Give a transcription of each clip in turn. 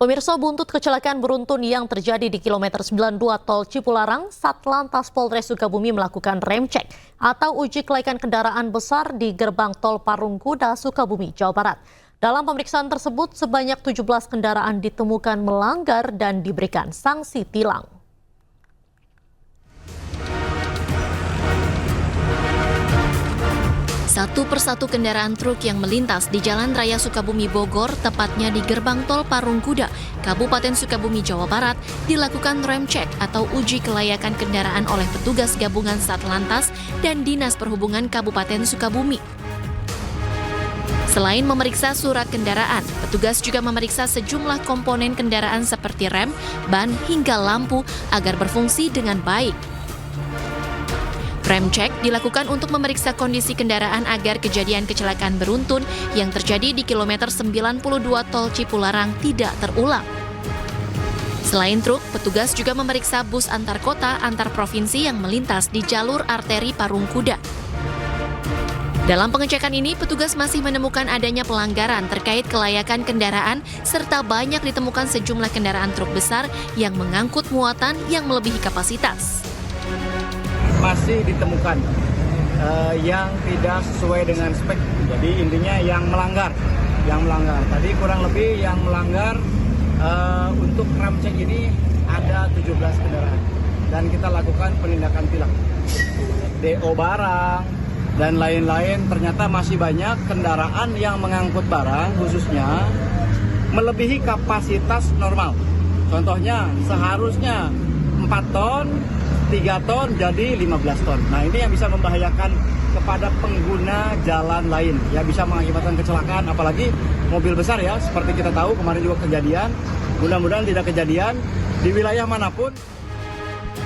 Pemirsa, buntut kecelakaan beruntun yang terjadi di kilometer 92 Tol Cipularang, Satlantas Polres Sukabumi melakukan rem cek atau uji kelaikan kendaraan besar di gerbang Tol Parungkuda, Sukabumi, Jawa Barat. Dalam pemeriksaan tersebut, sebanyak 17 kendaraan ditemukan melanggar dan diberikan sanksi tilang. Satu persatu kendaraan truk yang melintas di Jalan Raya Sukabumi Bogor, tepatnya di Gerbang Tol Parungkuda, Kabupaten Sukabumi, Jawa Barat, dilakukan rem cek atau uji kelayakan kendaraan oleh petugas gabungan Satlantas dan Dinas Perhubungan Kabupaten Sukabumi. Selain memeriksa surat kendaraan, petugas juga memeriksa sejumlah komponen kendaraan seperti rem, ban, hingga lampu agar berfungsi dengan baik. Rem cek dilakukan untuk memeriksa kondisi kendaraan agar kejadian kecelakaan beruntun yang terjadi di kilometer 92 Tol Cipularang tidak terulang. Selain truk, petugas juga memeriksa bus antar kota antar provinsi yang melintas di jalur arteri Parungkuda. Dalam pengecekan ini, petugas masih menemukan adanya pelanggaran terkait kelayakan kendaraan serta banyak ditemukan sejumlah kendaraan truk besar yang mengangkut muatan yang melebihi kapasitas. Masih ditemukan yang tidak sesuai dengan spek. Jadi intinya yang melanggar. Tadi kurang lebih yang melanggar untuk rem cek ini ada 17 kendaraan dan kita lakukan penindakan tilang. DO barang dan lain-lain, ternyata masih banyak kendaraan yang mengangkut barang khususnya melebihi kapasitas normal. Contohnya seharusnya 4 ton 3 ton jadi 15 ton. Nah, ini yang bisa membahayakan kepada pengguna jalan lain. Ya, bisa mengakibatkan kecelakaan, apalagi mobil besar ya. Seperti kita tahu kemarin juga kejadian. Mudah-mudahan tidak kejadian di wilayah manapun.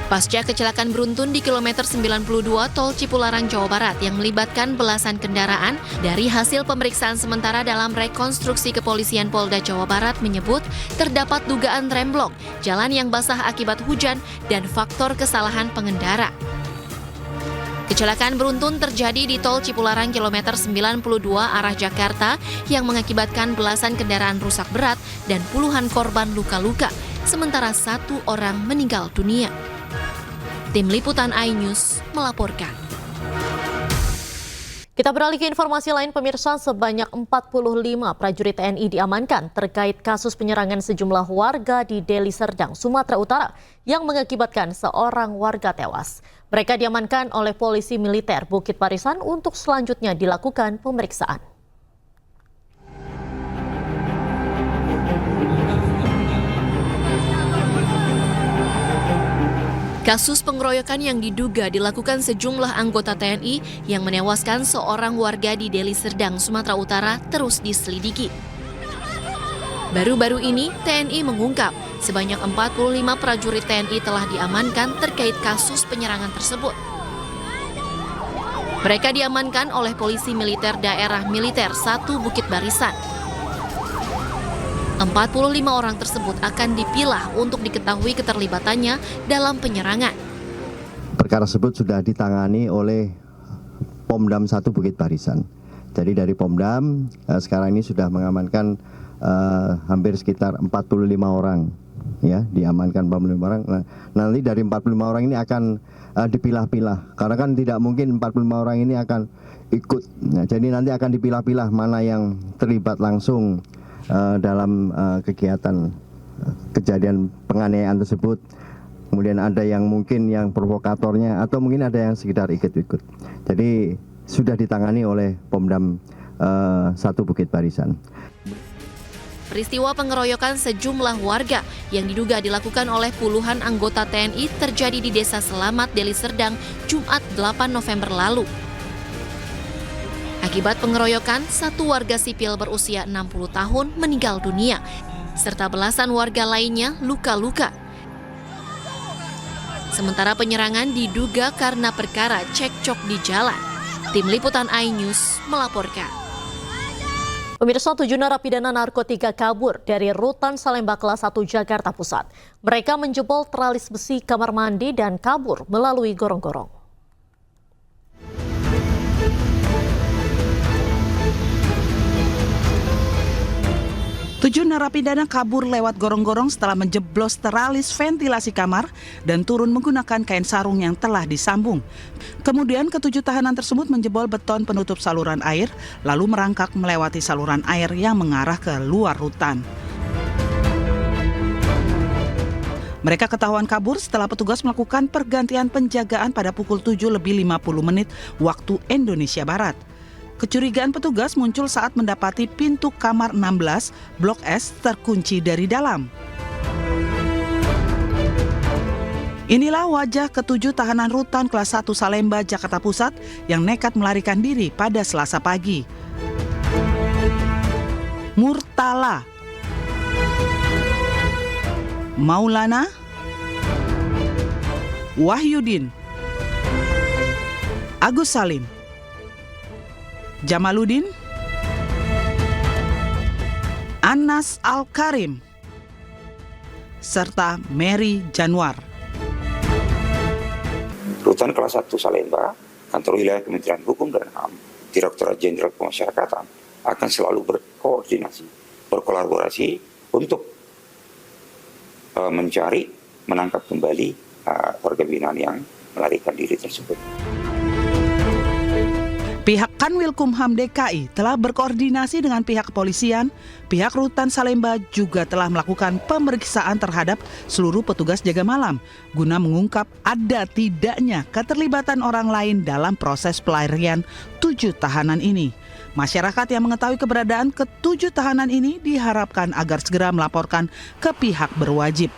Pasca kecelakaan beruntun di kilometer 92 Tol Cipularang, Jawa Barat yang melibatkan belasan kendaraan, dari hasil pemeriksaan sementara dalam rekonstruksi kepolisian Polda Jawa Barat menyebut terdapat dugaan remblong, jalan yang basah akibat hujan, dan faktor kesalahan pengendara. Kecelakaan beruntun terjadi di Tol Cipularang kilometer 92 arah Jakarta yang mengakibatkan belasan kendaraan rusak berat dan puluhan korban luka-luka, sementara 1 orang meninggal dunia. Tim Liputan iNews melaporkan. Kita beralih ke informasi lain, pemirsa. Sebanyak 45 prajurit TNI diamankan terkait kasus penyerangan sejumlah warga di Deli Serdang, Sumatera Utara yang mengakibatkan seorang warga tewas. Mereka diamankan oleh polisi militer Bukit Barisan untuk selanjutnya dilakukan pemeriksaan. Kasus pengeroyokan yang diduga dilakukan sejumlah anggota TNI yang menewaskan seorang warga di Deli Serdang, Sumatera Utara terus diselidiki. Baru-baru ini, TNI mengungkap sebanyak 45 prajurit TNI telah diamankan terkait kasus penyerangan tersebut. Mereka diamankan oleh Polisi Militer Daerah Militer 1 Bukit Barisan. 45 orang tersebut akan dipilah untuk diketahui keterlibatannya dalam penyerangan. Perkara tersebut sudah ditangani oleh Pomdam 1 Bukit Barisan. Jadi dari Pomdam sekarang ini sudah mengamankan hampir sekitar 45 orang, ya, diamankan 45 orang. Nah, nanti dari 45 orang ini akan dipilah-pilah, karena kan tidak mungkin 45 orang ini akan ikut. Nah, jadi nanti akan dipilah-pilah mana yang terlibat langsung dalam kegiatan kejadian penganiayaan tersebut. Kemudian ada yang mungkin yang provokatornya, atau mungkin ada yang sekedar ikut-ikut. Jadi sudah ditangani oleh Pomdam 1 Bukit Barisan. Peristiwa pengeroyokan sejumlah warga yang diduga dilakukan oleh puluhan anggota TNI terjadi di Desa Selamat, Deli Serdang, Jumat 8 November lalu. Akibat pengeroyokan, 1 warga sipil berusia 60 tahun meninggal dunia, serta belasan warga lainnya luka-luka. Sementara penyerangan diduga karena perkara cekcok di jalan. Tim Liputan iNews melaporkan. Pemirsa, 7 narapidana narkotika kabur dari Rutan Salemba kelas 1 Jakarta Pusat. Mereka menjebol teralis besi kamar mandi dan kabur melalui gorong-gorong. 7 narapidana kabur lewat gorong-gorong setelah menjeblos teralis ventilasi kamar dan turun menggunakan kain sarung yang telah disambung. Kemudian ke-7 tahanan tersebut menjebol beton penutup saluran air, lalu merangkak melewati saluran air yang mengarah ke luar rutan. Mereka ketahuan kabur setelah petugas melakukan pergantian penjagaan pada pukul 7:50 waktu Indonesia Barat. Kecurigaan petugas muncul saat mendapati pintu kamar 16 Blok S terkunci dari dalam. Inilah wajah ke-7 tahanan rutan kelas 1 Salemba, Jakarta Pusat yang nekat melarikan diri pada Selasa pagi. Murtala, Maulana, Wahyudin, Agus Salim, Jamaluddin, Anas Al-Karim, serta Mary Januar. Rutan kelas 1 Salemba, Kantor Wilayah Kementerian Hukum dan HAM, Direktorat Jenderal Pemasyarakatan akan selalu berkoordinasi, berkolaborasi untuk mencari, menangkap kembali warga binaan yang melarikan diri tersebut. Pihak Kanwilkumham DKI telah berkoordinasi dengan pihak kepolisian, pihak Rutan Salemba juga telah melakukan pemeriksaan terhadap seluruh petugas jaga malam guna mengungkap ada tidaknya keterlibatan orang lain dalam proses pelarian 7 tahanan ini. Masyarakat yang mengetahui keberadaan ke-7 tahanan ini diharapkan agar segera melaporkan ke pihak berwajib.